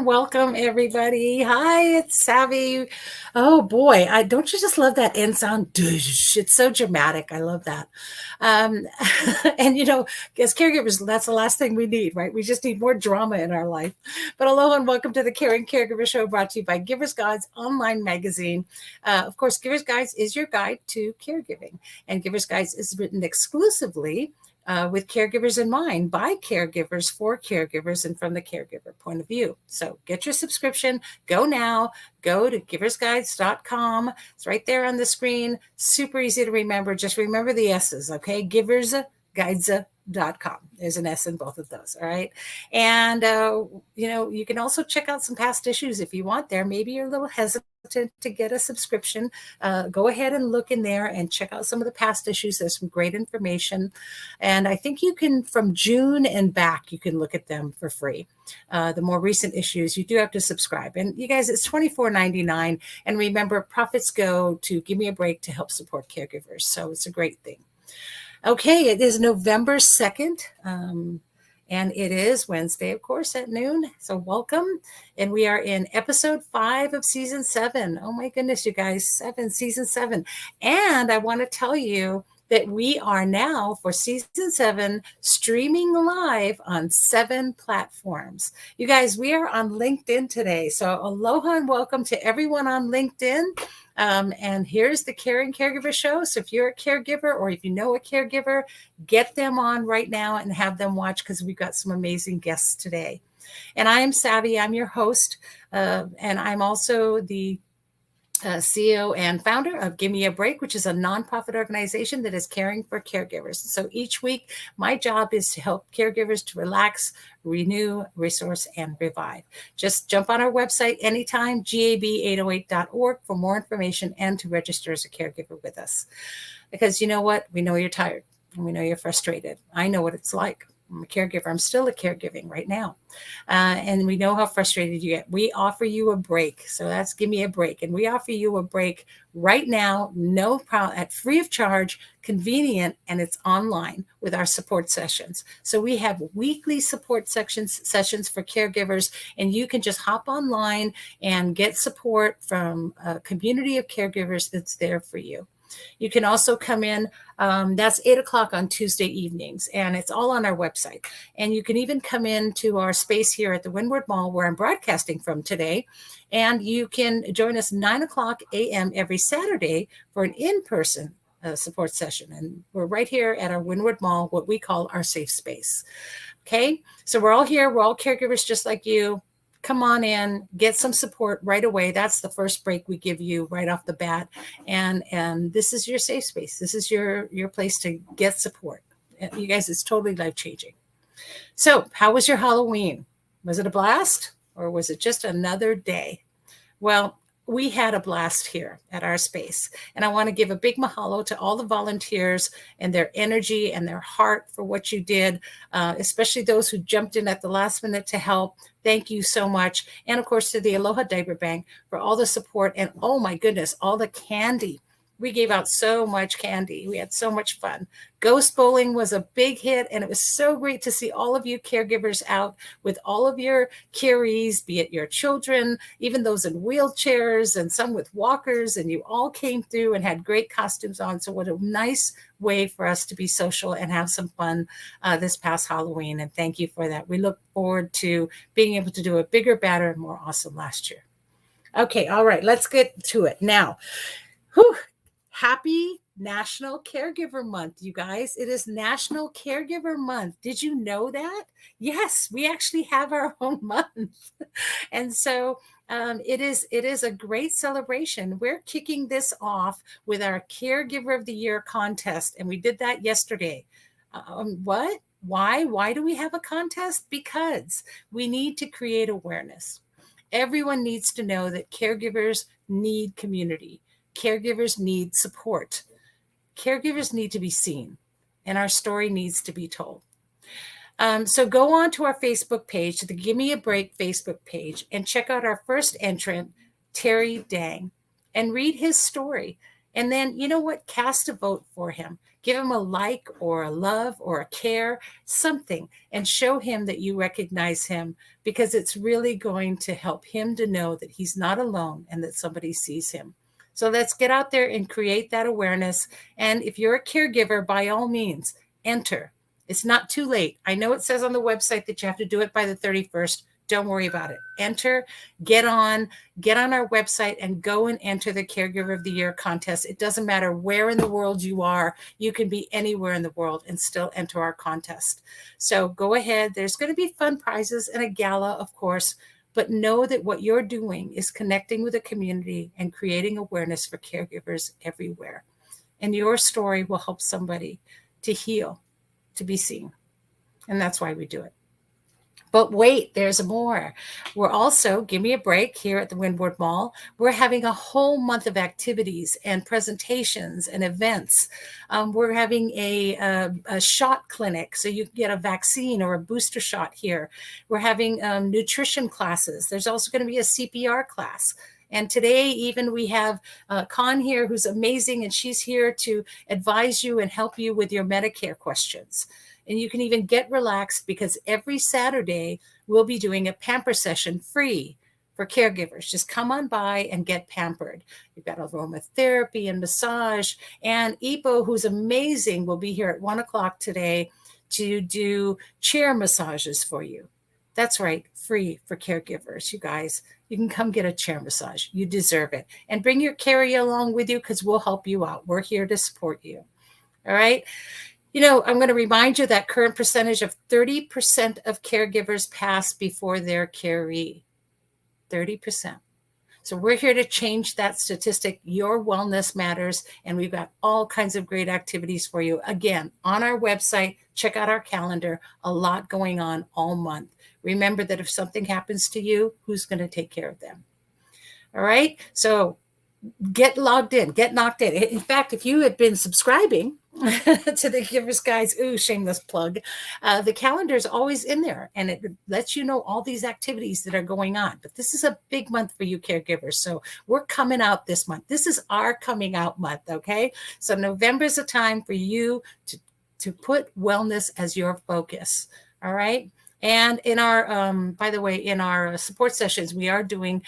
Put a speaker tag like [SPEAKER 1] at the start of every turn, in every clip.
[SPEAKER 1] and welcome everybody. Hi, it's Savvy. Oh boy, I don't you just love that end sound? Dush. It's so dramatic. I love that. Um, and as caregivers, that's the last thing we need, right? We just need more drama in our life. But aloha and welcome to the Caring Caregiver Show, brought to you by Givers Guides online magazine. Of course, Givers Guides is your guide to caregiving, and Givers Guides is written exclusively with caregivers in mind, by caregivers, for caregivers, and from the caregiver point of view. So get your subscription. Go now. Go to giversguides.com. It's right there on the screen. Super easy to remember. Just remember the S's, okay? Giversguides.com. There's an S in both of those, all right? And, you can also check out some past issues if you want there. Maybe you're a little hesitant to get a subscription. Go ahead and look in there and check out some of the past issues. There's some great information. And I think you can, from June and back, you can look at them for free. The more recent issues, you do have to subscribe. And you guys, it's $24.99. And remember, profits go to Gimme a Break to help support caregivers. So it's a great thing. Okay, it is November 2nd. And it is Wednesday, of course, at noon. So welcome. And we are in episode 5 of season 7. Oh my goodness, you guys, season 7. And I want to tell you that we are now, for season 7, streaming live on 7 platforms. You guys, we are on LinkedIn today. So aloha and welcome to everyone on LinkedIn. And here's the Caring Caregiver Show. So if you're a caregiver, or if you know a caregiver, get them on right now and have them watch, because we've got some amazing guests today. And I am Savvy. I'm your host. And I'm also the CEO and founder of Gimme a Break, which is a nonprofit organization that is caring for caregivers. So each week, my job is to help caregivers to relax, renew, resource, and revive. Just jump on our website anytime, gab808.org, for more information and to register as a caregiver with us. Because you know what? We know you're tired and we know you're frustrated. I know what it's like. I'm a caregiver. I'm still a caregiving right now. And we know how frustrated you get. We offer you a break. So that's Gimme a Break. And we offer you a break right now, no problem, at free of charge, convenient, and it's online with our support sessions. So we have weekly support sessions for caregivers, and you can just hop online and get support from a community of caregivers that's there for you. You can also come in, that's 8 o'clock on Tuesday evenings, and it's all on our website. And you can even come into our space here at the Windward Mall, where I'm broadcasting from today, and you can join us 9 o'clock a.m. every Saturday for an in-person support session. And we're right here at our Windward Mall, what we call our safe space. Okay, so we're all here. We're all caregivers just like you. Come on in, get some support right away. That's the first break we give you right off the bat. And this is your safe space. This is your place to get support. You guys, it's totally life-changing. So how was your Halloween? Was it a blast, or was it just another day? Well, we had a blast here at our space. And I want to give a big mahalo to all the volunteers and their energy and their heart for what you did, especially those who jumped in at the last minute to help. Thank you so much. And of course, to the Aloha Diaper Bank for all the support. And oh my goodness, all the candy. We gave out so much candy. We had so much fun. Ghost bowling was a big hit, and it was so great to see all of you caregivers out with all of your carees, be it your children, even those in wheelchairs, and some with walkers, and you all came through and had great costumes on. So what a nice way for us to be social and have some fun this past Halloween, and thank you for that. We look forward to being able to do it bigger, better, and more awesome last year. Okay, all right, let's get to it now. Whew. Happy National Caregiver Month, you guys. It is National Caregiver Month. Did you know that? Yes, we actually have our own month. And so it is a great celebration. We're kicking this off with our Caregiver of the Year contest, and we did that yesterday. What? Why? Why do we have a contest? Because we need to create awareness. Everyone needs to know that caregivers need community. Caregivers need support. Caregivers need to be seen, and our story needs to be told. So go on to our Facebook page, the Gimme a Break Facebook page, and check out our first entrant, Terry Dang, and read his story. And then, you know what? Cast a vote for him. Give him a like or a love or a care, something, and show him that you recognize him, because it's really going to help him to know that he's not alone and that somebody sees him. So let's get out there and create that awareness. And if you're a caregiver, by all means, enter. It's not too late. I know it says on the website that you have to do it by the 31st. Don't worry about it. Enter, get on our website and go and enter the Caregiver of the Year contest. It doesn't matter where in the world you are. You can be anywhere in the world and still enter our contest. So go ahead. There's going to be fun prizes and a gala, of course, but know that what you're doing is connecting with a community and creating awareness for caregivers everywhere. And your story will help somebody to heal, to be seen. And that's why we do it. But wait, there's more. We're also, give me a break here at the Windward Mall. We're having a whole month of activities and presentations and events. We're having a shot clinic, so you can get a vaccine or a booster shot here. We're having nutrition classes. There's also going to be a CPR class. And today, even we have Con here, who's amazing, and she's here to advise you and help you with your Medicare questions. And you can even get relaxed, because every Saturday we'll be doing a pamper session free for caregivers. Just come on by and get pampered. We've got aromatherapy and massage. And Ipo, who's amazing, will be here at 1:00 today to do chair massages for you. That's right, free for caregivers, you guys. You can come get a chair massage. You deserve it. And bring your carry along with you, because we'll help you out. We're here to support you. All right. You know, I'm going to remind you that current percentage of 30% of caregivers pass before their caree. 30%. So we're here to change that statistic. Your wellness matters, and we've got all kinds of great activities for you. Again, on our website, check out our calendar. A lot going on all month. Remember that if something happens to you, who's going to take care of them? All right. So get logged in, get knocked in. In fact, if you had been subscribing to the Giver's Guides, shameless plug, the calendar is always in there, and it lets you know all these activities that are going on. But this is a big month for you caregivers, so we're coming out this month. This is our coming out month, okay? So November is a time for you to put wellness as your focus, all right? And in our, by the way, in our support sessions, we are doing,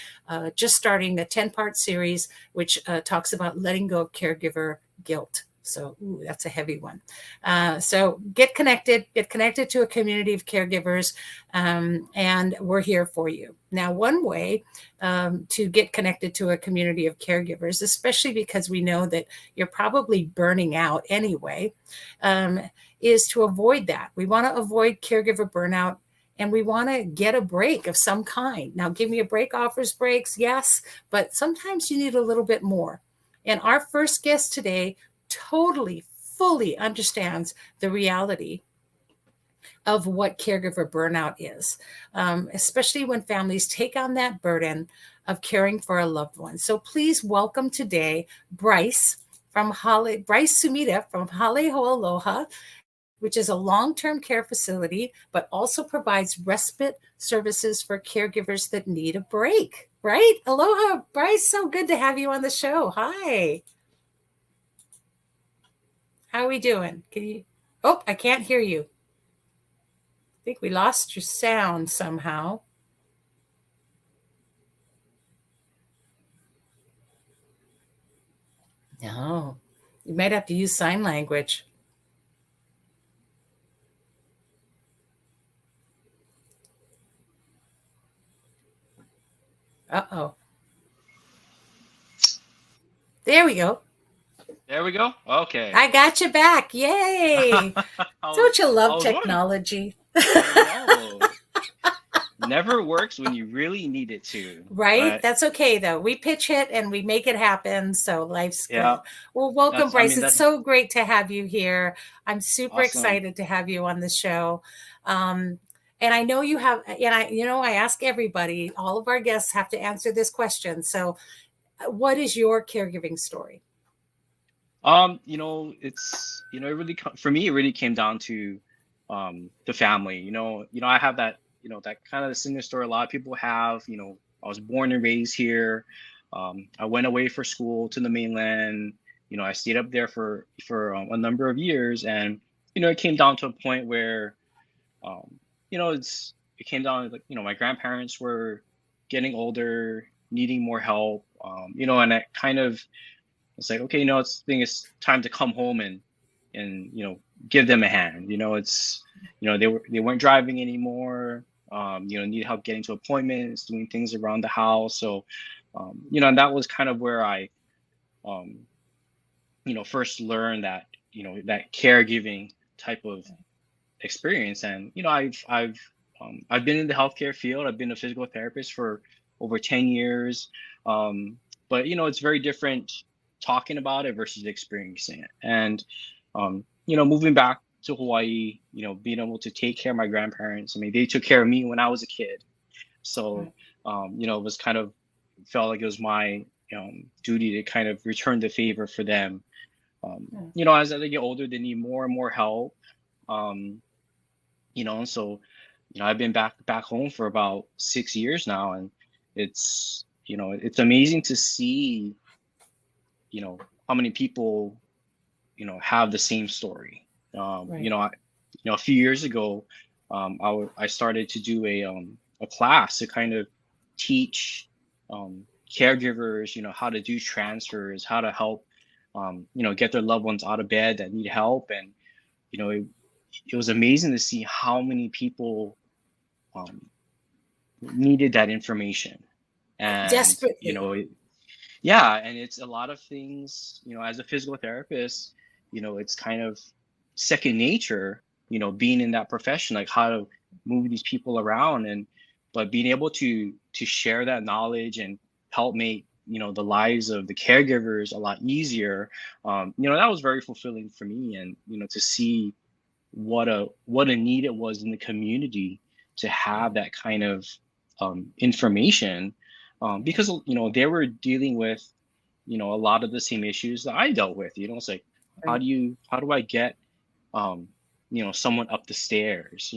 [SPEAKER 1] just starting a 10-part series, which talks about letting go of caregiver guilt. So that's a heavy one. So get connected to a community of caregivers, and we're here for you. Now, one way to get connected to a community of caregivers, especially because we know that you're probably burning out anyway, is to avoid that. We want to avoid caregiver burnout, and we want to get a break of some kind. Now, Give Me a Break offers breaks, yes, but sometimes you need a little bit more. And our first guest today totally, fully understands the reality of what caregiver burnout is, especially when families take on that burden of caring for a loved one. So please welcome today Bryce Sumida from Hale Aloha, which is a long-term care facility, but also provides respite services for caregivers that need a break, right? Aloha, Bryce, so good to have you on the show. Hi. How are we doing? I can't hear you. I think we lost your sound somehow. No, you might have to use sign language. Uh-oh. There we go.
[SPEAKER 2] There we go. Okay.
[SPEAKER 1] I got you back. Yay. Don't you love
[SPEAKER 2] I was wondering.
[SPEAKER 1] technology?
[SPEAKER 2] I know. Never works when you really need it to.
[SPEAKER 1] Right?
[SPEAKER 2] But
[SPEAKER 1] That's okay, though. We pitch hit and we make it happen. So life's
[SPEAKER 2] yeah,
[SPEAKER 1] good. Well, welcome,
[SPEAKER 2] that's. I
[SPEAKER 1] Bryce.
[SPEAKER 2] mean,
[SPEAKER 1] It's
[SPEAKER 2] that's
[SPEAKER 1] so great to have you here. I'm super
[SPEAKER 2] awesome.
[SPEAKER 1] excited to have you on the show. And I know you have, and I ask everybody, all of our guests have to answer this question. So, what is your caregiving story?
[SPEAKER 2] It really for me, it really came down to the family. I have that, that kind of similar story a lot of people have. I was born and raised here. I went away for school to the mainland, I stayed up there for a number of years, and it came down to a point where um, it came down to, like, my grandparents were getting older, needing more help, and it kind of, it's like, okay, it's time to come home and give them a hand. It's they weren't driving anymore. Need help getting to appointments, doing things around the house. So, and that was kind of where I um, first learned that that caregiving type of experience. And I've been in the healthcare field. I've been a physical therapist for over 10 years. But it's very different talking about it versus experiencing it. And moving back to Hawaii, being able to take care of my grandparents. I mean, they took care of me when I was a kid. So
[SPEAKER 1] Right.
[SPEAKER 2] it was kind of, felt like it was my duty to kind of return the favor for them.
[SPEAKER 1] Yeah.
[SPEAKER 2] As they get older, they need more and more help. Um, so I've been back home for about 6 years now, and it's amazing to see how many people have the same story.
[SPEAKER 1] Right.
[SPEAKER 2] A few years ago, I started to do a class to kind of teach caregivers how to do transfers, how to help get their loved ones out of bed that need help. And it was amazing to see how many people um, needed that information. And
[SPEAKER 1] Desperately.
[SPEAKER 2] yeah, and it's a lot of things, as a physical therapist, it's kind of second nature, being in that profession, like how to move these people around. And but being able to share that knowledge and help make the lives of the caregivers a lot easier, that was very fulfilling for me. And to see what a need it was in the community to have that kind of information, because they were dealing with a lot of the same issues that I dealt with. It's like,
[SPEAKER 1] Right.
[SPEAKER 2] how do I get someone up the stairs?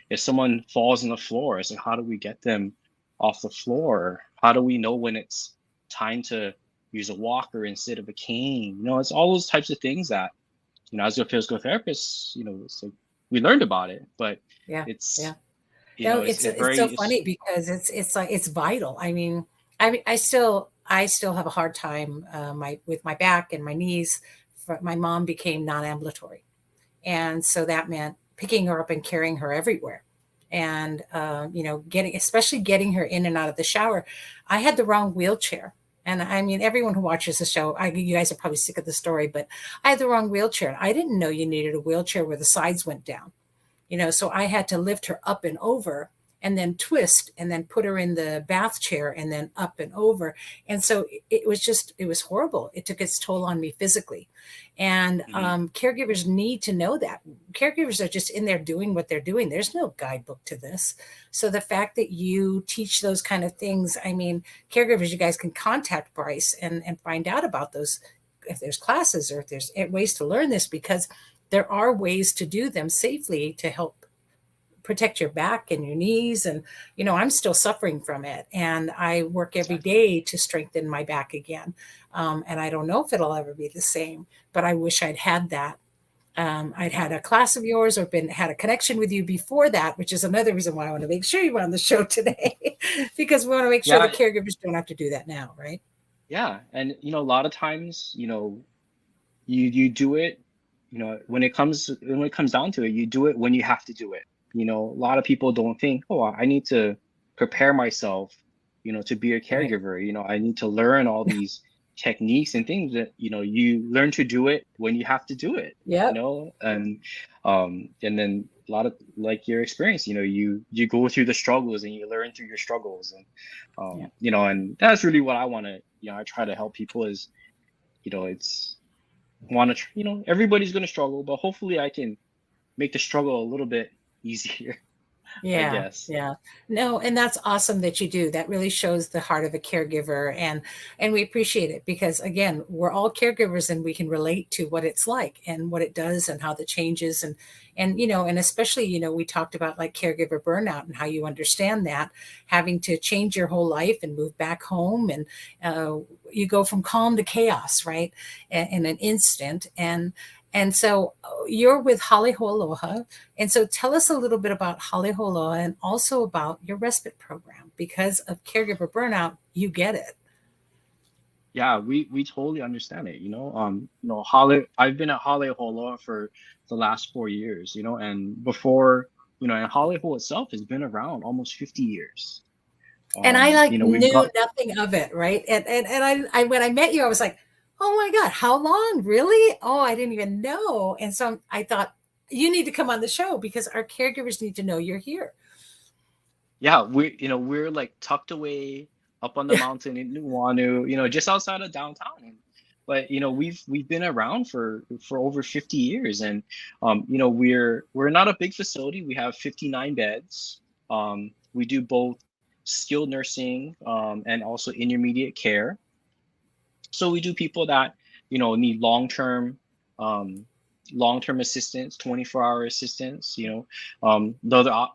[SPEAKER 2] If someone falls on the floor, it's like, how do we get them off the floor? How do we know when it's time to use a walker instead of a cane? It's all those types of things that as a physical therapist, it's like we learned about it. But
[SPEAKER 1] Yeah.
[SPEAKER 2] it's
[SPEAKER 1] Yeah. No,
[SPEAKER 2] it's
[SPEAKER 1] it's so
[SPEAKER 2] very
[SPEAKER 1] funny because it's like it's vital. I mean, I still have a hard time my with my back and my knees. My mom became non-ambulatory, and so that meant picking her up and carrying her everywhere, and getting especially getting her in and out of the shower. I had the wrong wheelchair. And I mean, everyone who watches the show, you guys are probably sick of the story, but I had the wrong wheelchair. I didn't know you needed a wheelchair where the sides went down. So I had to lift her up and over and then twist and then put her in the bath chair and then up and over. And so it was horrible. It took its toll on me physically. And
[SPEAKER 2] Mhm.
[SPEAKER 1] caregivers need to know that. Caregivers are just in there doing what they're doing. There's no guidebook to this. So the fact that you teach those kind of things, I mean, caregivers, you guys can contact Bryce and find out about those, if there's classes or if there's ways to learn this, because there are ways to do them safely to help protect your back and your knees. And I'm still suffering from it, and I work every
[SPEAKER 2] Exactly.
[SPEAKER 1] day to strengthen my back again. And I don't know if it'll ever be the same, but I wish I'd had that. I'd
[SPEAKER 2] Yeah.
[SPEAKER 1] had a class of yours or had a connection with you before that, which is another reason why I want to make sure you're on the show today, because we want to make sure the
[SPEAKER 2] Yeah.
[SPEAKER 1] caregivers don't have to do that now, right?
[SPEAKER 2] Yeah. And a lot of times, you do it, when it comes down to it, you do it when you have to do it. A lot of people don't think, oh, I need to prepare myself, to be a
[SPEAKER 1] Right.
[SPEAKER 2] caregiver. I need to learn all these techniques and things that you learn to do it when you have to do it.
[SPEAKER 1] Yep.
[SPEAKER 2] And then a lot of, like your experience, you go through the struggles and you learn through your struggles. And
[SPEAKER 1] Yeah.
[SPEAKER 2] and that's really what I want to, I try to help people is, it's want to, everybody's going to struggle, but hopefully I can make the struggle a little bit easier. I
[SPEAKER 1] Yeah,
[SPEAKER 2] guess.
[SPEAKER 1] yeah. No, and that's awesome that you do. That really shows the heart of a caregiver, and we appreciate it because again, we're all caregivers and we can relate to what it's like and what it does and how the changes and and especially, we talked about like caregiver burnout and how you understand that having to change your whole life and move back home and uh, you go from calm to chaos, right? In an instant. And so you're with Holly Aloha, and so tell us a little bit about Holly Holoa and also about your respite program because of caregiver burnout, you get it.
[SPEAKER 2] Yeah, we totally understand it. Holly, I've been at Holly Holo for the last 4 years. And before, and Holly Hole itself has been around almost 50 years.
[SPEAKER 1] And I like
[SPEAKER 2] We've
[SPEAKER 1] knew
[SPEAKER 2] got
[SPEAKER 1] nothing of it, right? And I when I met you, I was like, oh my God, how long? Really? Oh, I didn't even know. And so I thought you need to come on the show because our caregivers need to know you're here.
[SPEAKER 2] Yeah, we're like tucked away up on the
[SPEAKER 1] Yeah.
[SPEAKER 2] mountain in Nuuanu, just outside of downtown. But we've been around for over 50 years, and we're not a big facility. We have 59 beds. We do both skilled nursing and also intermediate care. So we do people that need um, long-term assistance, 24-hour assistance. The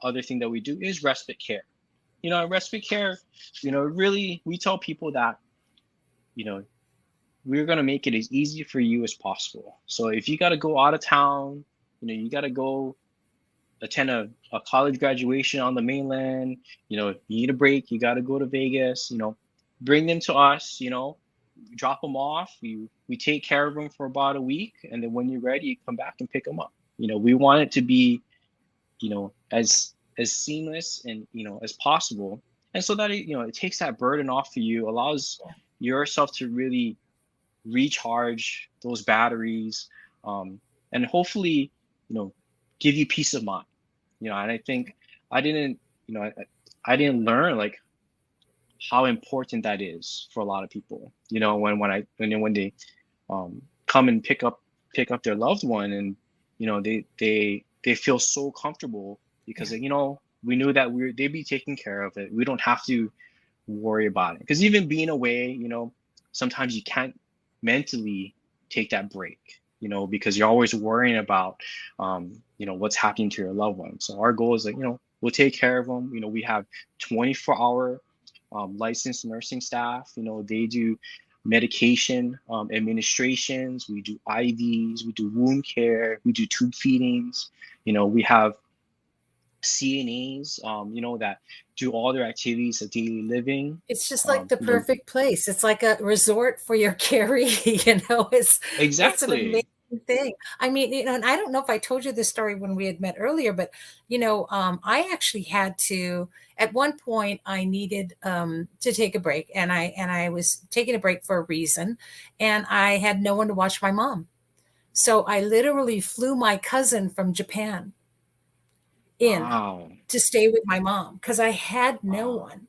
[SPEAKER 2] other thing that we do is respite care. Respite care, really, we tell people that, you know, we're going to make it as easy for you as possible. So if you got to go out of town, you got to go attend a college graduation on the mainland, you need a break, you got to go to Vegas, bring them to us, drop them off. We take care of them for about a week. And then when you're ready, you come back and pick them up. We want it to be as seamless and as possible, and so that it takes that burden off of you, allows yourself to really recharge those batteries, um, and hopefully you know give you peace of mind. And I think I didn't you know I didn't learn like how important that is for a lot of people, when they come and pick up their loved one, and they feel so comfortable because
[SPEAKER 1] Yeah.
[SPEAKER 2] we knew that they'd be taking care of it. We don't have to worry about it, because even being away, sometimes you can't mentally take that break, because you're always worrying about what's happening to your loved one. So our goal is like, we'll take care of them. We have 24-hour licensed nursing staff. They do medication administrations. We do IVs. We do wound care. We do tube feedings. We have CNAs, that do all their activities of daily living.
[SPEAKER 1] It's just like
[SPEAKER 2] Um,
[SPEAKER 1] the
[SPEAKER 2] you know,
[SPEAKER 1] perfect place. It's like a resort for your carry, it's an amazing
[SPEAKER 2] exactly.
[SPEAKER 1] thing. I mean, and I don't know if I told you this story when we had met earlier, but I actually had to at one point I needed to take a break and I was taking a break for a reason and I had no one to watch my mom. So I literally flew my cousin from Japan in
[SPEAKER 2] Wow.
[SPEAKER 1] to stay with my mom because I had no
[SPEAKER 2] Wow.
[SPEAKER 1] one.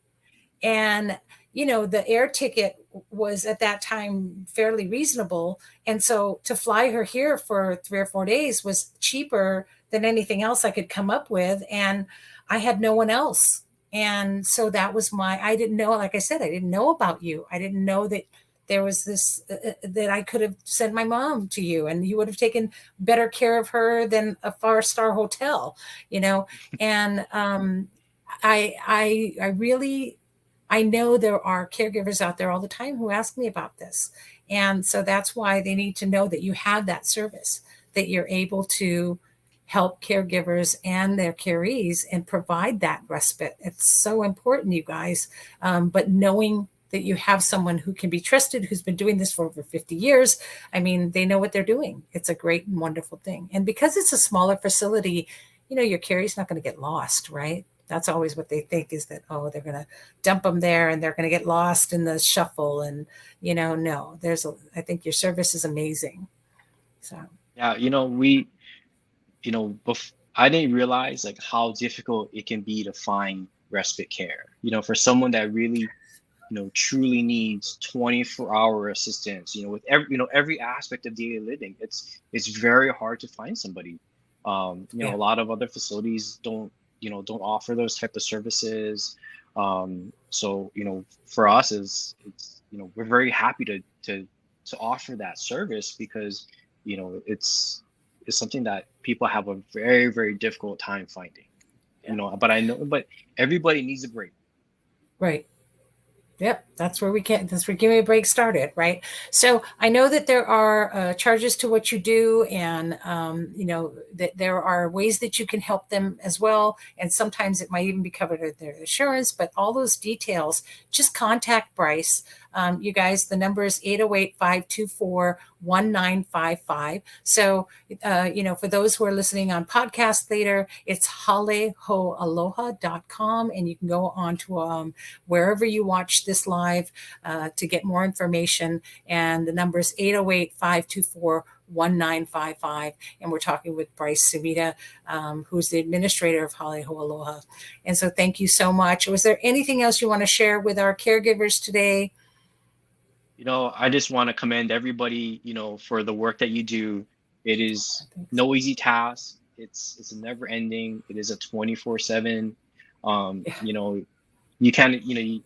[SPEAKER 1] And the air ticket was at that time fairly reasonable, and so to fly her here for 3 or 4 days was cheaper than anything else I could come up with, and I had no one else. And so that was I didn't know, like I said, I didn't know about you. I didn't know that there was this that I could have sent my mom to you and you would have taken better care of her than a 5-star hotel, you know and I really, I know there are caregivers out there all the time who ask me about this. And so that's why they need to know that you have that service, that you're able to help caregivers and their carees and provide that respite. It's so important, you guys. But knowing that you have someone who can be trusted, who's been doing this for over 50 years, I mean, they know what they're doing. It's a great and wonderful thing. And because it's a smaller facility, your carry's not going to get lost, right? That's always what they think is that, oh, they're going to dump them there and they're going to get lost in the shuffle. And, no, I think your service is amazing. So,
[SPEAKER 2] Yeah, I didn't realize like how difficult it can be to find respite care. For someone that really, truly needs 24-hour assistance, with every aspect of daily living. It's very hard to find somebody. A
[SPEAKER 1] yeah,
[SPEAKER 2] lot of other facilities don't, don't offer those type of services. So for us is it's we're very happy to offer that service because it's something that people have a very, very difficult time finding.
[SPEAKER 1] Yeah.
[SPEAKER 2] But everybody needs a break.
[SPEAKER 1] Right. Yep, that's where Give Me a Break started, right? So I know that there are charges to what you do, and that there are ways that you can help them as well. And sometimes it might even be covered in their insurance. But all those details, just contact Bryce. You guys, the number is 808-524-1955. So for those who are listening on podcast later, it's halehoaloha.com, and you can go on to wherever you watch this live to get more information. And the number is 808-524-1955. And we're talking with Bryce Sumida, who's the administrator of Hale Aloha. And so thank you so much. Was there anything else you want to share with our caregivers today?
[SPEAKER 2] I just want to commend everybody, for the work that you do. It is no easy task. It's never ending. It is a 24/7. You can't, you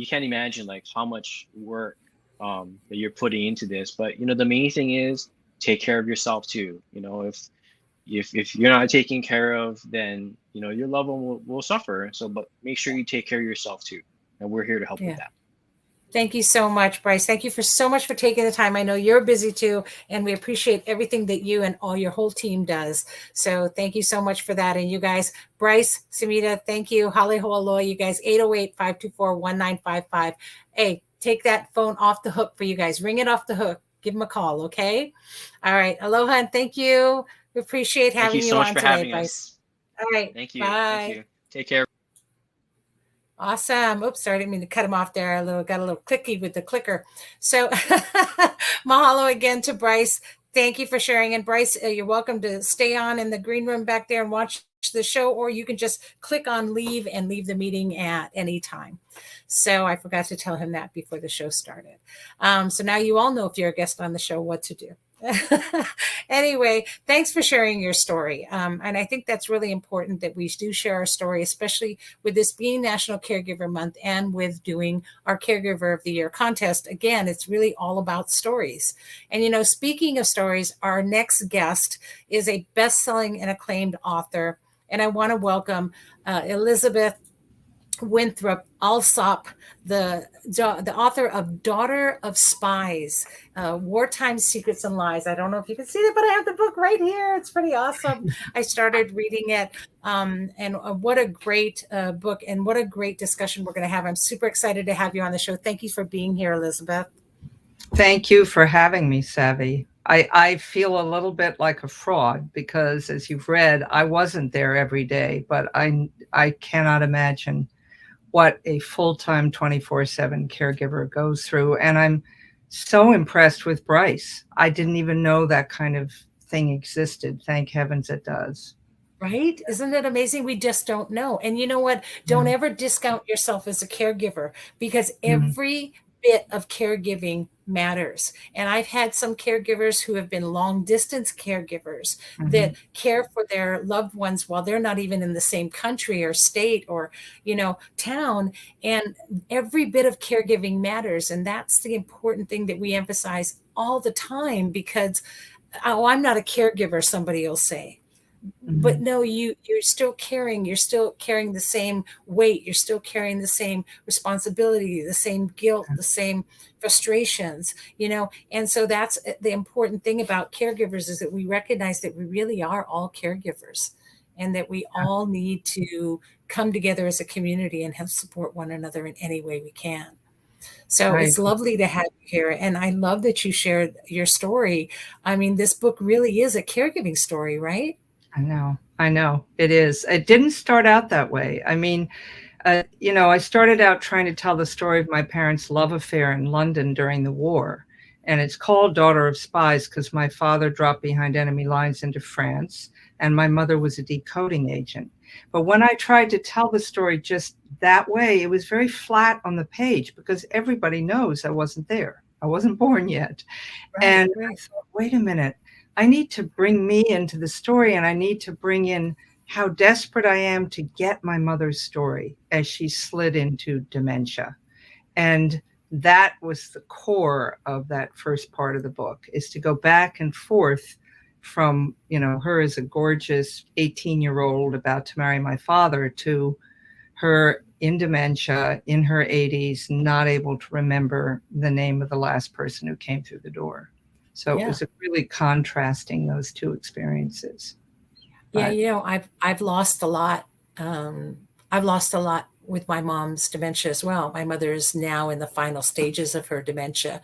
[SPEAKER 2] can't imagine like how much work that you're putting into this. But the main thing is take care of yourself too. If you're not taken care of, then your loved one will suffer. So, but make sure you take care of yourself too, and we're here to help with that.
[SPEAKER 1] Thank you so much, Bryce. Thank you so much for taking the time. I know you're busy too, and we appreciate everything that you and all your whole team does. So thank you so much for that. And you guys, Bryce, Sumida, thank you. Hale Aloha, you guys, 808-524-1955. Hey, take that phone off the hook for you guys. Ring it off the hook. Give them a call, okay? All right. Aloha, and thank you. We appreciate having you on today, Bryce. All right.
[SPEAKER 2] Thank you.
[SPEAKER 1] Bye.
[SPEAKER 2] Thank you. Take care.
[SPEAKER 1] Awesome. Oops, sorry, I didn't mean to cut him off there. Got a little clicky with the clicker. So mahalo again to Bryce. Thank you for sharing. And Bryce, you're welcome to stay on in the green room back there and watch the show, or you can just click on leave and leave the meeting at any time. So I forgot to tell him that before the show started. So now you all know, if you're a guest on the show, what to do. Anyway, thanks for sharing your story. And I think that's really important that we do share our story, especially with this being National Caregiver Month and with doing our Caregiver of the Year contest. Again, it's really all about stories. And, speaking of stories, our next guest is a best-selling and acclaimed author. And I want to welcome Elizabeth Winthrop Alsop, the author of Daughter of Spies, Wartime Secrets and Lies. I don't know if you can see it, but I have the book right here. It's pretty awesome. I started reading it, and what a great book, and what a great discussion we're going to have. I'm super excited to have you on the show. Thank you for being here, Elizabeth.
[SPEAKER 3] Thank you for having me, Savvy. I feel a little bit like a fraud because, as you've read, I wasn't there every day, but I cannot imagine what a full-time 24/7 caregiver goes through. And I'm so impressed with Bryce. I didn't even know that kind of thing existed. Thank heavens it does.
[SPEAKER 1] Right? Isn't it amazing? We just don't know. And you know what? Don't ever discount yourself as a caregiver, because every bit of caregiving matters. And I've had some caregivers who have been long distance caregivers that care for their loved ones while they're not even in the same country or state or, town. And every bit of caregiving matters. And that's the important thing that we emphasize all the time, because, oh, I'm not a caregiver, somebody will say. But no, you're still carrying the same weight. You're still carrying the same responsibility, the same guilt, the same frustrations, and so that's the important thing about caregivers, is that we recognize that we really are all caregivers, and that we all need to come together as a community and help support one another in any way we can. So it's lovely to have you here. And I love that you shared your story. I mean, this book really is a caregiving story, right?
[SPEAKER 3] I know it is. It didn't start out that way. I mean, I started out trying to tell the story of my parents' love affair in London during the war. And it's called Daughter of Spies because my father dropped behind enemy lines into France, and my mother was a decoding agent. But when I tried to tell the story just that way, it was very flat on the page, because everybody knows I wasn't there. I wasn't born yet. I thought, wait a minute. I need to bring me into the story, and I need to bring in how desperate I am to get my mother's story as she slid into dementia. And that was the core of that first part of the book, is to go back and forth from, her as a gorgeous 18-year-old about to marry my father to her in dementia in her 80s, not able to remember the name of the last person who came through the door. So it
[SPEAKER 1] Yeah.
[SPEAKER 3] was really contrasting those two experiences.
[SPEAKER 1] Yeah,
[SPEAKER 3] But
[SPEAKER 1] I've lost a lot. I've lost a lot with my mom's dementia as well. My mother is now in the final stages of her dementia,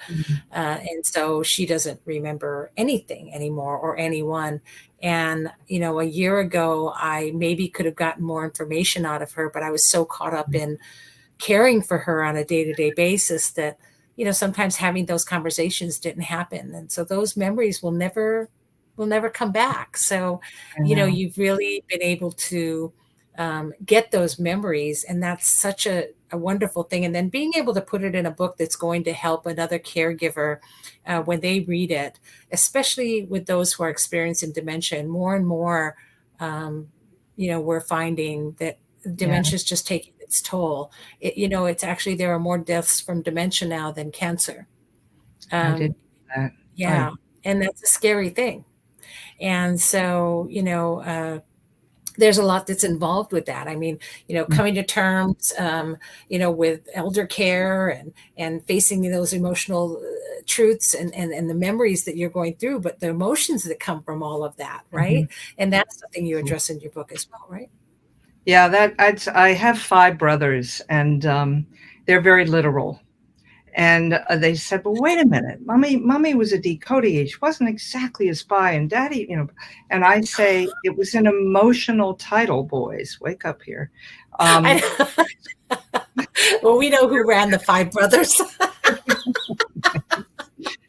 [SPEAKER 1] and so she doesn't remember anything anymore or anyone. And a year ago, I maybe could have gotten more information out of her, but I was so caught up in caring for her on a day-to-day basis that sometimes having those conversations didn't happen, and so those memories will never come back. So
[SPEAKER 3] I know.
[SPEAKER 1] you've really been able to get those memories, and that's such a wonderful thing. And then being able to put it in a book that's going to help another caregiver when they read it, especially with those who are experiencing dementia. And more, we're finding that
[SPEAKER 3] Yeah,
[SPEAKER 1] dementia is just taking its toll. It's actually, there are more deaths from dementia now than cancer.
[SPEAKER 3] I did
[SPEAKER 1] Um,
[SPEAKER 3] that.
[SPEAKER 1] yeah,
[SPEAKER 3] Right.
[SPEAKER 1] and that's a scary thing. And so, there's a lot that's involved with that. I mean, coming to terms, with elder care and facing those emotional truths and the memories that you're going through, but the emotions that come from all of that, right?
[SPEAKER 3] Mhm.
[SPEAKER 1] And that's something you address in your book as well, right?
[SPEAKER 3] Yeah, I have 5 brothers, and they're very literal. And they said, "Well, wait a minute, mommy was a decoding age. She wasn't exactly a spy, and daddy, And I say, it was an emotional title, boys. Wake up here. Um,
[SPEAKER 1] Well, we know who ran the Five Brothers.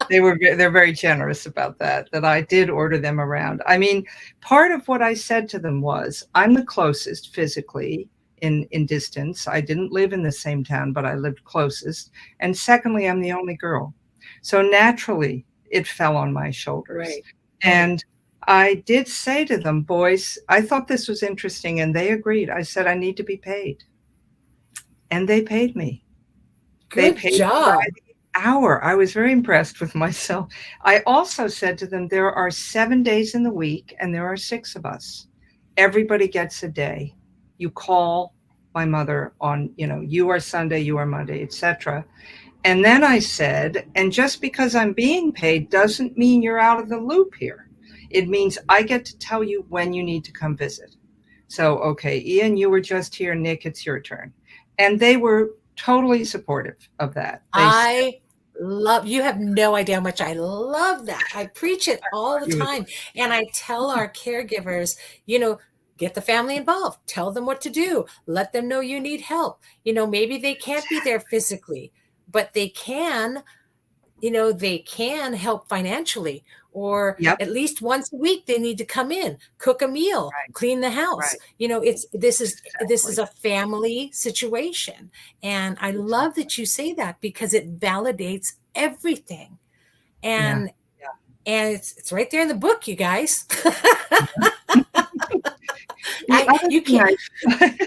[SPEAKER 3] they're very generous about that. That I did order them around. I mean, part of what I said to them was, I'm the closest physically in distance. I didn't live in the same town, but I lived closest. And secondly, I'm the only girl, so naturally it fell on my shoulders.
[SPEAKER 1] Right, right.
[SPEAKER 3] And I did say to them, boys, I thought this was interesting, and they agreed. I said, I need to be paid, and they paid me. They
[SPEAKER 1] Good
[SPEAKER 3] paid me by
[SPEAKER 1] job.
[SPEAKER 3] the hour. I was very impressed with myself. I also said to them, there are 7 days in the week, and there are 6 of us. Everybody gets a day. You call my mother on, you are Sunday, you are Monday, etc. And then I said, and just because I'm being paid doesn't mean you're out of the loop here. It means I get to tell you when you need to come visit. So, okay, Ian, you were just here. Nick, it's your turn. And they were totally supportive of that. They said,
[SPEAKER 1] I you have no idea how much I love that. I preach it all the
[SPEAKER 3] you would,
[SPEAKER 1] time. And I tell our caregivers, you know, get the family involved, tell them what to do, let them know you need help. Maybe they can't be there physically, but they can help financially, or
[SPEAKER 3] yep,
[SPEAKER 1] at least once a week they need to come in, cook a meal,
[SPEAKER 3] right,
[SPEAKER 1] clean the house.
[SPEAKER 3] right,
[SPEAKER 1] This is
[SPEAKER 3] exactly,
[SPEAKER 1] a family situation. And I love
[SPEAKER 3] exactly.
[SPEAKER 1] that you say that, because it validates everything.
[SPEAKER 3] Yeah,
[SPEAKER 1] And
[SPEAKER 3] yeah.
[SPEAKER 1] it's right there in the book, you guys.
[SPEAKER 3] The other
[SPEAKER 1] You
[SPEAKER 3] thing
[SPEAKER 1] can't.
[SPEAKER 3] I,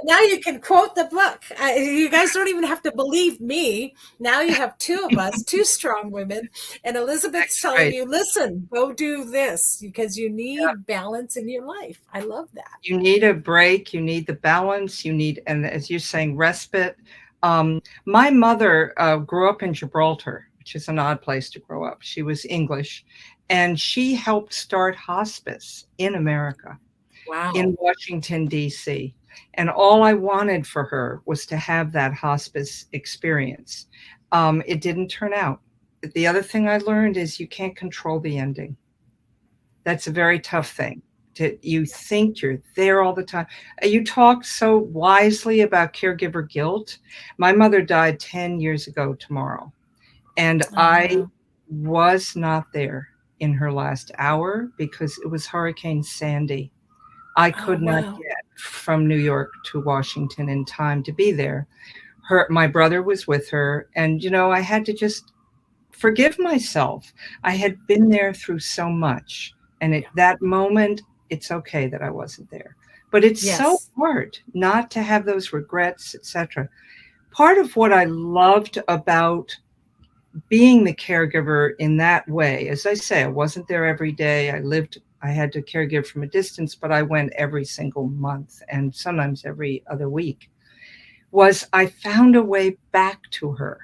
[SPEAKER 1] Now you can quote the book. You guys don't even have to believe me. Now you have two of us, two strong women, and Elizabeth's telling
[SPEAKER 3] right.
[SPEAKER 1] you, listen, go do this, because you
[SPEAKER 3] Yeah.
[SPEAKER 1] need balance in your life. I love that.
[SPEAKER 3] You need a break. You need the balance. And as you're saying, respite. My mother grew up in Gibraltar, which is an odd place to grow up. She was English, and she helped start hospice in America,
[SPEAKER 1] Wow.
[SPEAKER 3] in Washington, D.C. And all I wanted for her was to have that hospice experience. It didn't turn out. The other thing I learned is you can't control the ending. That's a very tough thing. You think you're there all the time. You talk so wisely about caregiver guilt. My mother died 10 years ago tomorrow, and
[SPEAKER 1] Oh,
[SPEAKER 3] I
[SPEAKER 1] wow.
[SPEAKER 3] was not there in her last hour because it was Hurricane Sandy. I
[SPEAKER 1] Oh,
[SPEAKER 3] could not
[SPEAKER 1] wow.
[SPEAKER 3] get from New York to Washington in time to be there. My brother was with her, and I had to just forgive myself. I had been there through so much, and at
[SPEAKER 1] Yeah.
[SPEAKER 3] that moment, it's okay that I wasn't there. But it's so
[SPEAKER 1] Yes.
[SPEAKER 3] hard not to have those regrets, etc. Part of what I loved about being the caregiver in that way, as I say, I wasn't there every day. I had to caregive from a distance, but I went every single month and sometimes every other week, was I found a way back to her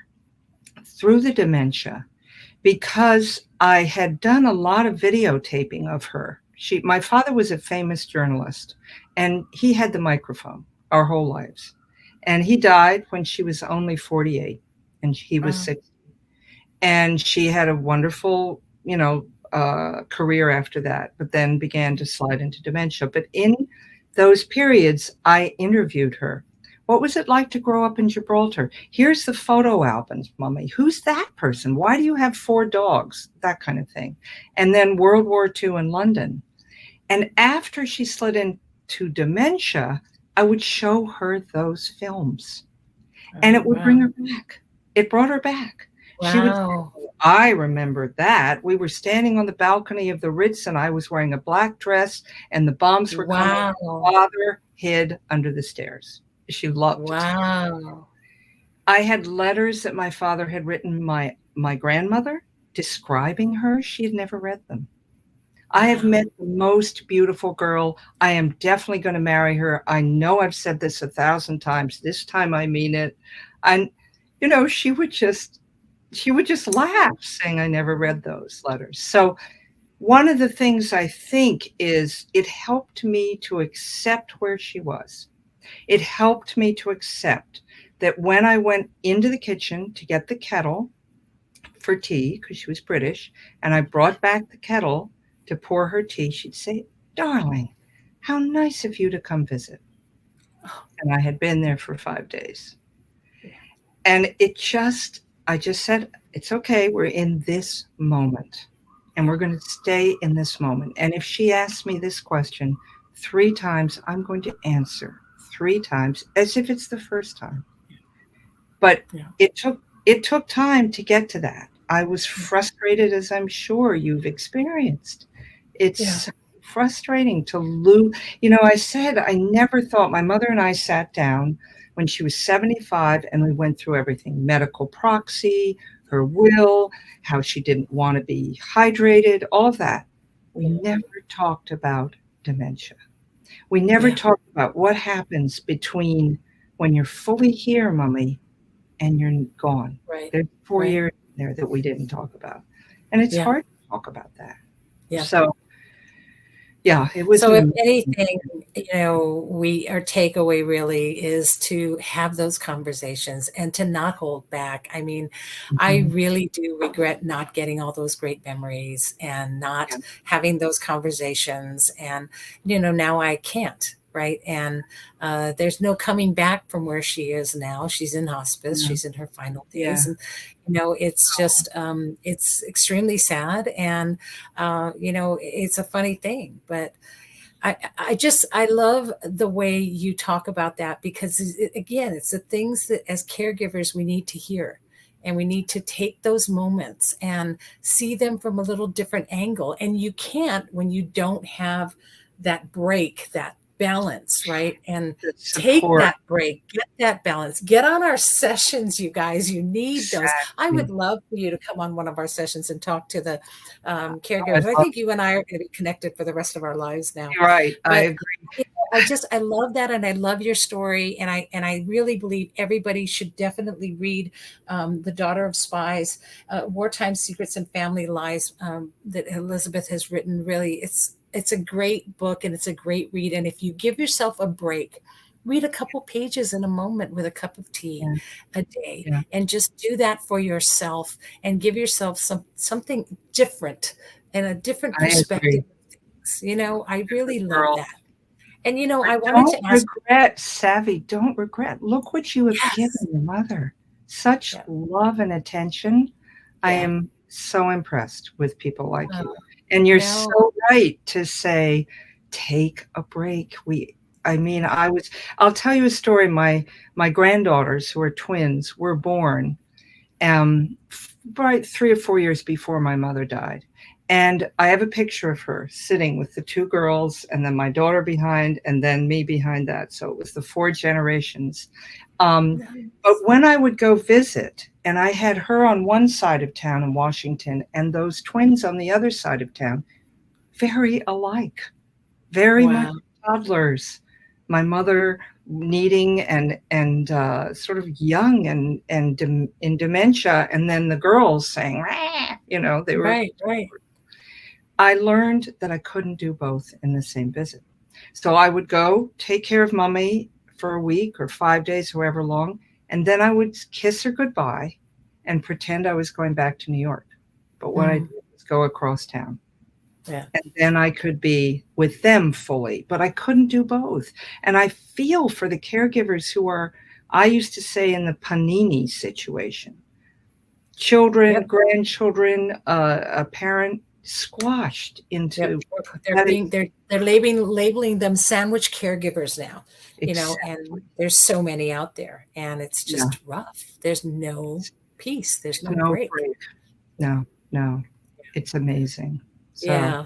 [SPEAKER 3] through the dementia because I had done a lot of videotaping of her. My father was a famous journalist, and he had the microphone our whole lives. And he died when she was only 48, and he was
[SPEAKER 1] Wow.
[SPEAKER 3] 60. And she had a wonderful, career after that, but then began to slide into dementia. But in those periods, I interviewed her. What was it like to grow up in Gibraltar? Here's the photo albums, Mummy. Who's that person? Why do you have 4 dogs? That kind of thing. And then World War II in London. And after she slid into dementia, I would show her those films and
[SPEAKER 1] Oh,
[SPEAKER 3] it would bring
[SPEAKER 1] wow.
[SPEAKER 3] her back. It brought her back. She would say,
[SPEAKER 1] Wow.
[SPEAKER 3] "Oh, I remember that. We were standing on the balcony of the Ritz and I was wearing a black dress and the bombs were coming.
[SPEAKER 1] Wow.
[SPEAKER 3] Father hid under the stairs." She loved to tell.
[SPEAKER 1] Wow.
[SPEAKER 3] I had letters that my father had written my grandmother describing her. She had never read them. I have
[SPEAKER 1] Wow.
[SPEAKER 3] met the most beautiful girl. I am definitely going to marry her. I know I've said this 1,000 times. This time I mean it. And she would just laugh saying I never read those letters. So one of the things I think is it helped me to accept where she was. It helped me to accept that when I went into the kitchen to get the kettle for tea, because she was British, and I brought back the kettle to pour her tea, she'd say, "Darling, how nice of you to come visit."
[SPEAKER 1] Oh,
[SPEAKER 3] And I had been there for 5 days.
[SPEAKER 1] yeah.
[SPEAKER 3] And I just said, it's okay. We're in this moment and we're going to stay in this moment. And if she asks me this question 3 times, I'm going to answer 3 times as if it's the first time. But
[SPEAKER 1] Yeah.
[SPEAKER 3] it took time to get to that. I was frustrated, as I'm sure you've experienced. It's
[SPEAKER 1] Yeah.
[SPEAKER 3] so frustrating to lose. I said I never thought. My mother and I sat down when she was 75 and we went through everything: medical proxy, her will, how she didn't want to be hydrated, all of that. We
[SPEAKER 1] Yeah.
[SPEAKER 3] never talked about dementia. We never
[SPEAKER 1] Yeah.
[SPEAKER 3] talked about what happens between when you're fully here, Mummy, and you're gone.
[SPEAKER 1] Right.
[SPEAKER 3] There's 4
[SPEAKER 1] Right.
[SPEAKER 3] years there that we didn't talk about, and it's
[SPEAKER 1] Yeah.
[SPEAKER 3] hard to talk about that.
[SPEAKER 1] Yeah.
[SPEAKER 3] So, yeah, it was
[SPEAKER 1] So
[SPEAKER 3] an
[SPEAKER 1] if
[SPEAKER 3] amazing.
[SPEAKER 1] anything, our takeaway really is to have those conversations and to not hold back. I mean, I
[SPEAKER 3] Mhm.
[SPEAKER 1] really do regret not getting all those great memories and not
[SPEAKER 3] Yeah,
[SPEAKER 1] having those conversations. And, now I can't. Right. And there's no coming back from where she is now. She's in hospice.
[SPEAKER 3] yeah,
[SPEAKER 1] She's in her final days.
[SPEAKER 3] yeah.
[SPEAKER 1] And, it's just, it's extremely sad. And, it's a funny thing, but I love the way you talk about that because again, it's the things that as caregivers we need to hear. And we need to take those moments and see them from a little different angle. And you can't when you don't have that break, that balance, right? And
[SPEAKER 3] The
[SPEAKER 1] take
[SPEAKER 3] support.
[SPEAKER 1] that break, get that balance, get on our sessions, you guys. You need those. I would
[SPEAKER 3] Exactly.
[SPEAKER 1] love for you to come on one of our sessions and talk to the
[SPEAKER 3] Oh, I'd
[SPEAKER 1] caregivers. I
[SPEAKER 3] love
[SPEAKER 1] think you and I are going to be connected for the rest of our lives now.
[SPEAKER 3] you're right. I
[SPEAKER 1] But
[SPEAKER 3] agree.
[SPEAKER 1] I love that, and I love your story, and I really believe everybody should definitely read "The Daughter of Spies," "Wartime Secrets and Family Lies" that Elizabeth has written. Really, it's a great book and it's a great read. And if you give yourself a break, read a couple pages in a moment with a cup of tea
[SPEAKER 3] Yeah,
[SPEAKER 1] a day,
[SPEAKER 3] yeah.
[SPEAKER 1] and just do that for yourself and give yourself something different and a different
[SPEAKER 3] I
[SPEAKER 1] perspective
[SPEAKER 3] agree.
[SPEAKER 1] of things. I
[SPEAKER 3] Good
[SPEAKER 1] really love
[SPEAKER 3] girl.
[SPEAKER 1] that. And
[SPEAKER 3] But
[SPEAKER 1] I wanted
[SPEAKER 3] don't
[SPEAKER 1] to ask.
[SPEAKER 3] regret, Savvy. Don't regret. Look what you have
[SPEAKER 1] Yes.
[SPEAKER 3] given your mother. Such
[SPEAKER 1] Yeah.
[SPEAKER 3] love and attention. I
[SPEAKER 1] Yeah.
[SPEAKER 3] am so impressed with people like
[SPEAKER 1] Oh,
[SPEAKER 3] you. And you're
[SPEAKER 1] no.
[SPEAKER 3] so right to say, take a break. I mean, I'll tell you a story. My granddaughters, who are twins, were born right 3 or 4 years before my mother died. And I have a picture of her sitting with the two girls and then my daughter behind and then me behind that. So it was the four generations. But
[SPEAKER 1] Nice.
[SPEAKER 3] when I would go visit, and I had her on one side of town in Washington and those twins on the other side of town, very alike, very much
[SPEAKER 1] Wow.
[SPEAKER 3] toddlers. My mother needing and sort of young and in dementia, and then the girls saying, "Rah," they were.
[SPEAKER 1] Right, right.
[SPEAKER 3] I learned that I couldn't do both in the same visit. So I would go take care of mommy for a week or 5 days, however long, and then I would kiss her goodbye and pretend I was going back to New York. But what I
[SPEAKER 1] Mm,
[SPEAKER 3] did was go across town.
[SPEAKER 1] yeah.
[SPEAKER 3] And then I could be with them fully, but I couldn't do both. And I feel for the caregivers who are, I used to say, in the panini situation, children,
[SPEAKER 1] Yep.
[SPEAKER 3] grandchildren, a parent squashed
[SPEAKER 1] Yep.
[SPEAKER 3] into
[SPEAKER 1] They're
[SPEAKER 3] that.
[SPEAKER 1] being they're labeling them sandwich caregivers now, and
[SPEAKER 3] Exactly.
[SPEAKER 1] there's so many out there, and it's
[SPEAKER 3] Yeah.
[SPEAKER 1] just rough. There's no peace. There's
[SPEAKER 3] There's
[SPEAKER 1] no
[SPEAKER 3] no
[SPEAKER 1] break.
[SPEAKER 3] break. No, no. It's amazing. So,
[SPEAKER 1] Yeah.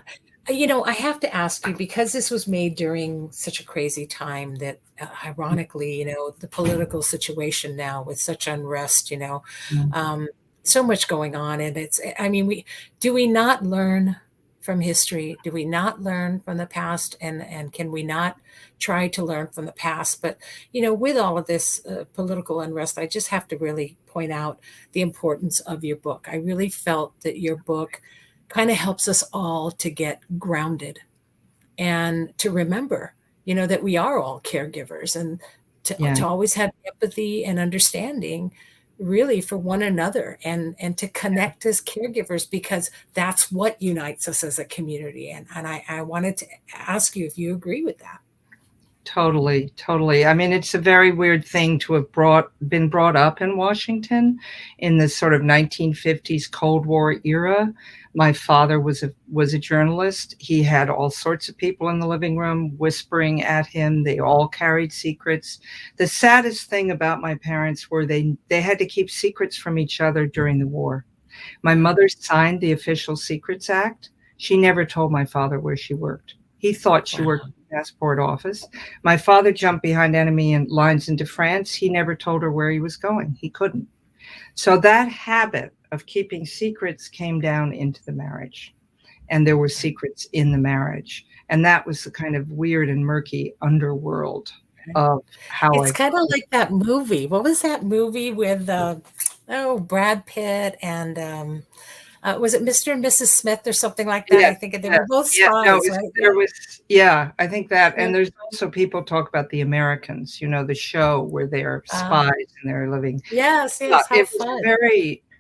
[SPEAKER 1] I have to ask you because this was made during such a crazy time that ironically, the political situation now with such unrest,
[SPEAKER 3] mm,
[SPEAKER 1] so much going on. And I mean, do we not learn from history? Do we not learn from the past? And can we not try to learn from the past? But, with all of this political unrest, I just have to really point out the importance of your book. I really felt that your book kind of helps us all to get grounded and to remember, that we are all caregivers and
[SPEAKER 3] yeah,
[SPEAKER 1] to always have empathy and understanding really for one another and to connect as caregivers because that's what unites us as a community. And I wanted to ask you if you agree with that.
[SPEAKER 3] totally, totally. I mean, it's a very weird thing to have been brought up in Washington in this sort of 1950s Cold War era. My father was a journalist. He had all sorts of people in the living room whispering at him. They all carried secrets. The saddest thing about my parents were they had to keep secrets from each other during the war. My
[SPEAKER 1] Wow.
[SPEAKER 3] mother signed the Official Secrets Act. She never told my father where she worked. He thought she worked
[SPEAKER 1] Wow.
[SPEAKER 3] at the passport office. My father jumped behind enemy lines into France. He never told her where he was going. He couldn't. So that habit of keeping secrets came down into the marriage. And there were secrets in the marriage. And that was the kind of weird and murky underworld of how
[SPEAKER 1] It's
[SPEAKER 3] I
[SPEAKER 1] kind of
[SPEAKER 3] grew.
[SPEAKER 1] like that movie. What was that movie with Brad Pitt and was it Mr. and Mrs. Smith or something like that?
[SPEAKER 3] Yes,
[SPEAKER 1] I think they
[SPEAKER 3] yes,
[SPEAKER 1] were both
[SPEAKER 3] yeah, no,
[SPEAKER 1] spies, right?
[SPEAKER 3] there
[SPEAKER 1] Yeah.
[SPEAKER 3] was yeah, I think that,
[SPEAKER 1] Yeah.
[SPEAKER 3] and there's also people talk about The Americans, the show where they're
[SPEAKER 1] Uh,
[SPEAKER 3] spies and they're living.
[SPEAKER 1] yes,
[SPEAKER 3] Yeah,
[SPEAKER 1] yes. How fun.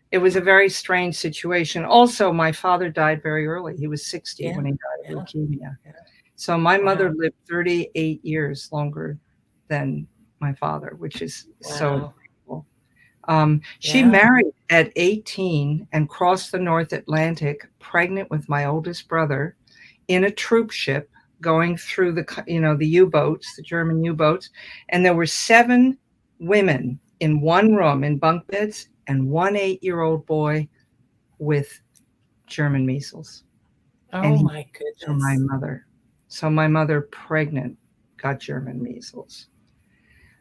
[SPEAKER 3] it was a very strange situation. Also, my father died very early. He was 60
[SPEAKER 1] Yeah.
[SPEAKER 3] when he died of
[SPEAKER 1] Yeah.
[SPEAKER 3] leukemia.
[SPEAKER 1] Yeah.
[SPEAKER 3] So my mother
[SPEAKER 1] Wow.
[SPEAKER 3] lived 38 years longer than my father, which is so
[SPEAKER 1] Wow.
[SPEAKER 3] incredible. She
[SPEAKER 1] Yeah.
[SPEAKER 3] married at 18 and crossed the North Atlantic pregnant with my oldest brother in a troop ship going through the U-boats, the German U-boats, and there were 7 women in one room in bunk beds and one 8-year-old boy with German measles. And
[SPEAKER 1] Oh
[SPEAKER 3] he
[SPEAKER 1] my
[SPEAKER 3] to my
[SPEAKER 1] goodness.
[SPEAKER 3] mother. So my mother pregnant got German measles.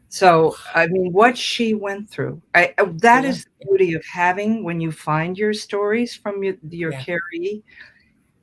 [SPEAKER 3] So, I mean, what she went through, that
[SPEAKER 1] Yeah.
[SPEAKER 3] is the beauty of having when you find your stories from your
[SPEAKER 1] Yeah.
[SPEAKER 3] caree,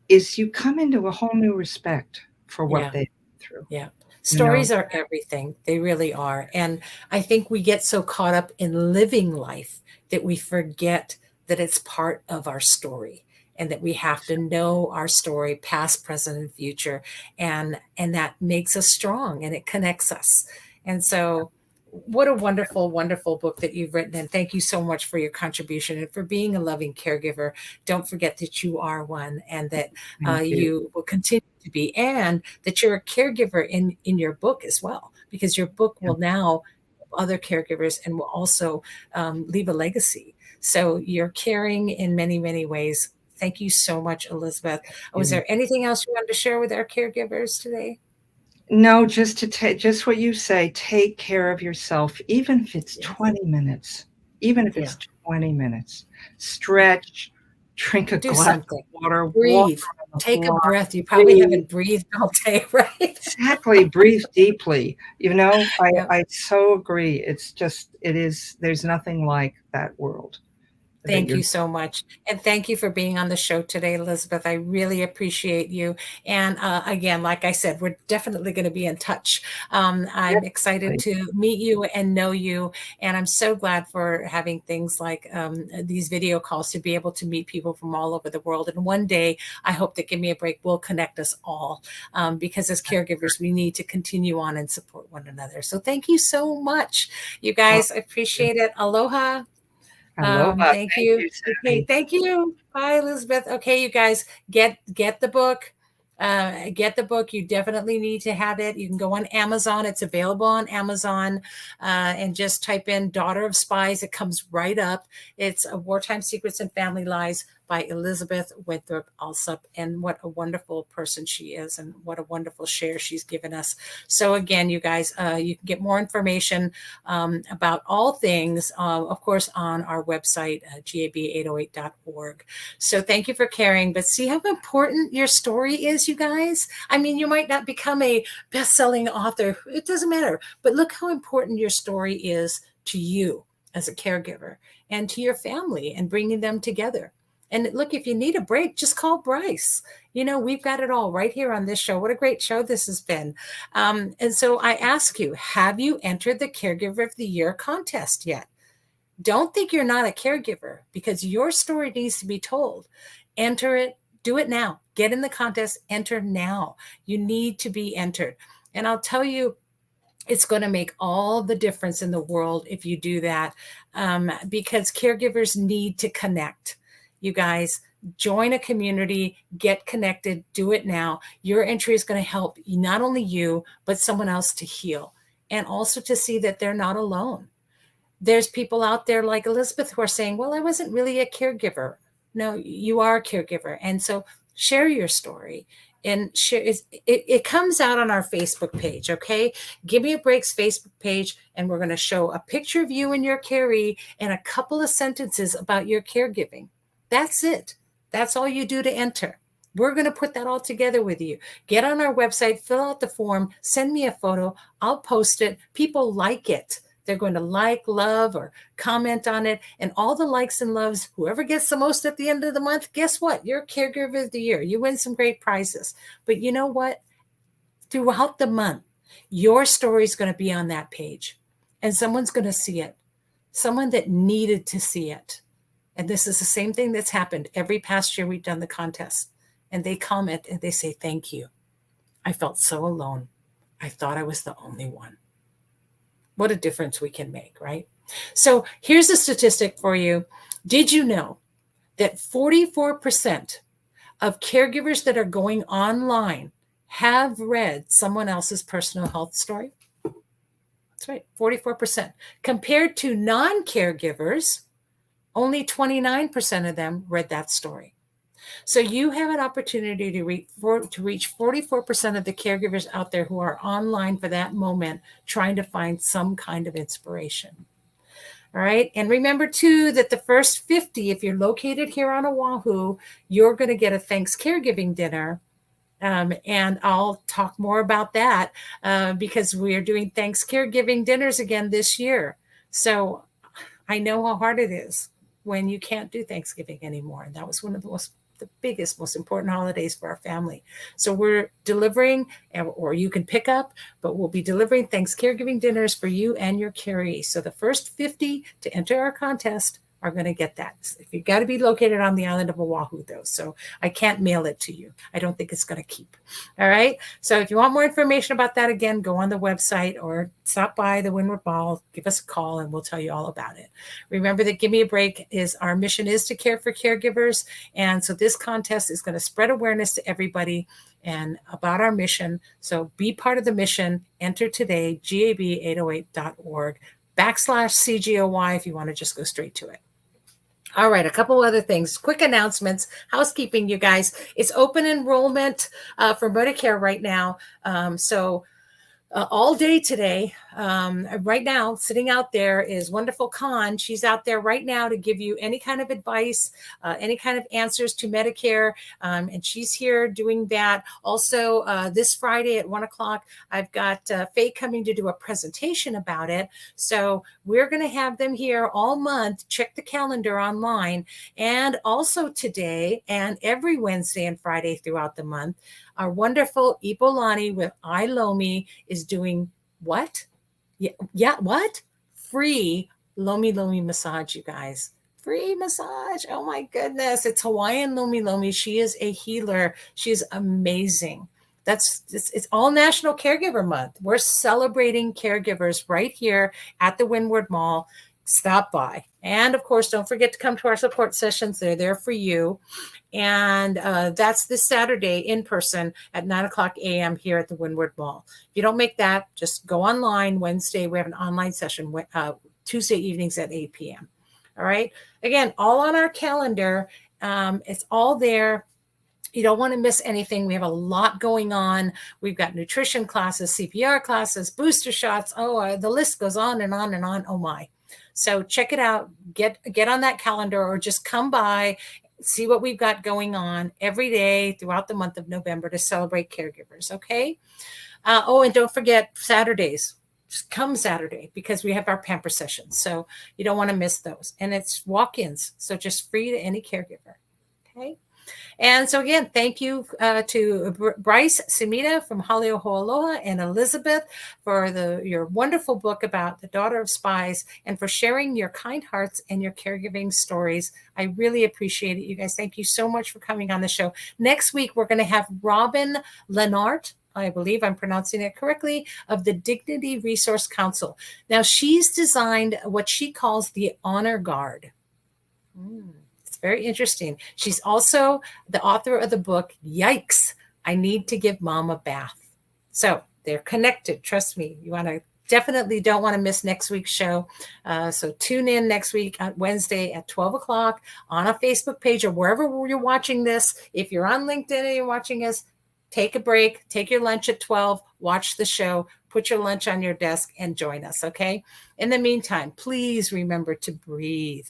[SPEAKER 3] is you come into a whole new respect for what
[SPEAKER 1] Yeah.
[SPEAKER 3] they went through,
[SPEAKER 1] Yeah.
[SPEAKER 3] you know?
[SPEAKER 1] Stories are everything. They really are. And I think we get so caught up in living life that we forget that it's part of our story and that we have to know our story past, present, and future. And that makes us strong and it connects us. And so what a wonderful, wonderful book that you've written. And thank you so much for your contribution and for being a loving caregiver. Don't forget that you are one and that
[SPEAKER 3] Thank you.
[SPEAKER 1] you will continue to be, and that you're a caregiver in your book as well, because your book
[SPEAKER 3] Yeah,
[SPEAKER 1] will now help other caregivers and will also leave a legacy. So you're caring in many, many ways. Thank you so much, Elizabeth. Was
[SPEAKER 3] you.
[SPEAKER 1] there anything else you wanted to share with our caregivers today?
[SPEAKER 3] No, just to take just what you say, take care of yourself, even if it's
[SPEAKER 1] Yes.
[SPEAKER 3] 20 minutes, even if
[SPEAKER 1] Yeah.
[SPEAKER 3] it's 20 minutes. Stretch, drink a
[SPEAKER 1] Do
[SPEAKER 3] glass of
[SPEAKER 1] something.
[SPEAKER 3] water, walk
[SPEAKER 1] Breathe.
[SPEAKER 3] on the
[SPEAKER 1] Take a
[SPEAKER 3] floor,
[SPEAKER 1] breath. You probably
[SPEAKER 3] breathe.
[SPEAKER 1] haven't breathed all day, right?
[SPEAKER 3] Exactly, breathe deeply. You know,
[SPEAKER 1] Yeah.
[SPEAKER 3] I so agree. It's just, it is, there's nothing like that world that
[SPEAKER 1] Thank
[SPEAKER 3] you're.
[SPEAKER 1] you so much. And thank you for being on the show today, Elizabeth. I really appreciate you. And again, like I said, we're definitely going to be in touch. I'm excited to meet you and know you. And I'm so glad for having things like these video calls to be able to meet people from all over the world. And one day, I hope that Give Me a Break will connect us all because as caregivers, we need to continue on and support one another. So thank you so much, you guys. I appreciate it. Aloha.
[SPEAKER 3] Aloha.
[SPEAKER 1] Thank
[SPEAKER 3] Thank
[SPEAKER 1] you.
[SPEAKER 3] you,
[SPEAKER 1] Okay,
[SPEAKER 3] Sammy.
[SPEAKER 1] thank you. Bye, Elizabeth. Okay, you guys, get the book. Get the book. You definitely need to have it. You can go on Amazon. It's available on Amazon, and just type in "Daughter of Spies." It comes right up. It's a Wartime Secrets and Family Lies by Elizabeth Winthrop Alsop, and what a wonderful person she is, and what a wonderful share she's given us. So again, you guys, you can get more information about all things, of course, on our website, gab808.org. So thank you for caring. But see how important your story is, you guys? I mean, you might not become a best-selling author. It doesn't matter. But look how important your story is to you as a caregiver and to your family and bringing them together. And look, if you need a break, just call Bryce. You know, we've got it all right here on this show. What a great show this has been. And so I ask you, have you entered the Caregiver of the Year contest yet? Don't think you're not a caregiver because your story needs to be told. Enter it, do it now. Get in the contest, enter now. You need to be entered. And I'll tell you, it's going to make all the difference in the world if you do that, because caregivers need to connect. You guys, join a community, get connected, do it now. Your entry is going to help not only you, but someone else to heal and also to see that they're not alone. There's people out there like Elizabeth who are saying, well, I wasn't really a caregiver. No, you are a caregiver. And so share your story and share it comes out on our Facebook page. Okay. Give Me a Break's Facebook page. And we're going to show a picture of you and your caree and a couple of sentences about your caregiving. That's it. That's all you do to enter. We're going to put that all together with you. Get on our website, fill out the form, send me a photo. I'll post it. People like it. They're going to like, love, or comment on it. And all the likes and loves, whoever gets the most at the end of the month, guess what? You're Caregiver of the Year. You win some great prizes. But you know what? Throughout the month, your story is going to be on that page. And someone's going to see it. Someone that needed to see it. And this is the same thing that's happened every past year we've done the contest. And they comment and they say, thank you. I felt so alone. I thought I was the only one. What a difference we can make, right? So here's a statistic for you. Did you know that 44% of caregivers that are going online have read someone else's personal health story? That's right, 44%. Compared to non-caregivers, only 29% of them read that story. So you have an opportunity to reach 44% of the caregivers out there who are online for that moment, trying to find some kind of inspiration. All right. And remember, too, that the first 50, if you're located here on Oahu, you're going to get a Thanks Caregiving dinner. And I'll talk more about that because we are doing Thanks Caregiving dinners again this year. So I know how hard it is when you can't do Thanksgiving anymore. And that was one of the biggest, most important holidays for our family. So we're delivering, or you can pick up, but we'll be delivering Thanks Caregiving dinners for you and your caree. So the first 50 to enter our contest are going to get that. If you've got to be located on the island of Oahu, though, so I can't mail it to you. I don't think it's going to keep. All right. So if you want more information about that, again, go on the website or stop by the Windward Ball, give us a call, and we'll tell you all about it. Remember that Give Me a Break is our mission is to care for caregivers. And so this contest is going to spread awareness to everybody and about our mission. So be part of the mission. Enter today, gab808.org/CGOY if you want to just go straight to it. All right, a couple other things. Quick announcements. Housekeeping, you guys. It's open enrollment for Medicare right now. So all day today. Right now, sitting out there is Wonderful Con. She's out there right now to give you any kind of advice, any kind of answers to Medicare. And she's here doing that. Also, this Friday at 1 o'clock, I've got Faye coming to do a presentation about it. So we're going to have them here all month. Check the calendar online. And also today and every Wednesday and Friday throughout the month, our wonderful Ibolani with iLomi is doing what? Yeah, what? Free Lomi massage, you guys. Free massage. Oh my goodness. It's Hawaiian Lomi. She is a healer. She is amazing. It's all National Caregiver Month. We're celebrating caregivers right here at the Windward Mall. Stop by. And of course, don't forget to come to our support sessions. They're there for you. And that's this Saturday in person at 9 o'clock a.m. here at the Windward Mall. If you don't make that, just go online. Wednesday, we have an online session, Tuesday evenings at 8 p.m. All right. Again, all on our calendar. It's all there. You don't want to miss anything. We have a lot going on. We've got nutrition classes, CPR classes, booster shots. Oh, the list goes on and on and on. Oh my. So check it out. Get on that calendar or just come by, see what we've got going on every day throughout the month of November to celebrate caregivers. Okay. And don't forget Saturdays. Just come Saturday because we have our pamper sessions. So you don't want to miss those. And it's walk-ins. So just free to any caregiver. Okay. And so again, thank you to Bryce Sumida from Haleohoaloha and Elizabeth for your wonderful book about the daughter of spies and for sharing your kind hearts and your caregiving stories. I really appreciate it, you guys. Thank you so much for coming on the show. Next week, we're going to have Robin Lenart, I believe I'm pronouncing it correctly, of the Dignity Resource Council. Now, she's designed what she calls the Honor Guard. Very interesting. She's also the author of the book, Yikes, I Need to Give Mom a Bath. So they're connected. Trust me. You definitely don't want to miss next week's show. So tune in next week on Wednesday at 12 o'clock on a Facebook page or wherever you're watching this. If you're on LinkedIn and you're watching us, take a break, take your lunch at 12, watch the show, put your lunch on your desk and join us. Okay. In the meantime, please remember to breathe.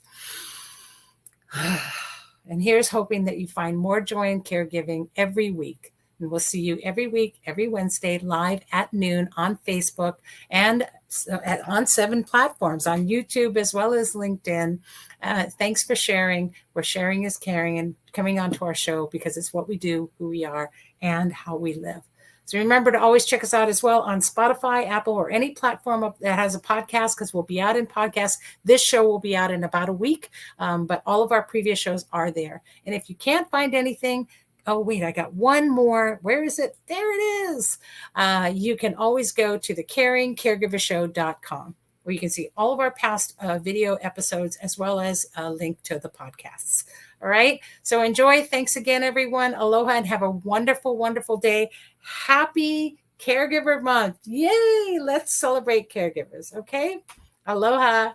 [SPEAKER 1] And here's hoping that you find more joy in caregiving every week. And we'll see you every week, every Wednesday, live at noon on Facebook and on 7 platforms, on YouTube as well as LinkedIn. Thanks for sharing. Where sharing is caring and coming onto our show because it's what we do, who we are, and how we live. So remember to always check us out as well on Spotify, Apple, or any platform that has a podcast because we'll be out in podcasts. This show will be out in about a week, but all of our previous shows are there. And if you can't find anything, oh, wait, I got one more. Where is it? There it is. You can always go to thecaringcaregivershow.com where you can see all of our past video episodes as well as a link to the podcasts. All right. So enjoy. Thanks again, everyone. Aloha and have a wonderful, wonderful day. Happy Caregiver Month. Yay. Let's celebrate caregivers. Okay. Aloha.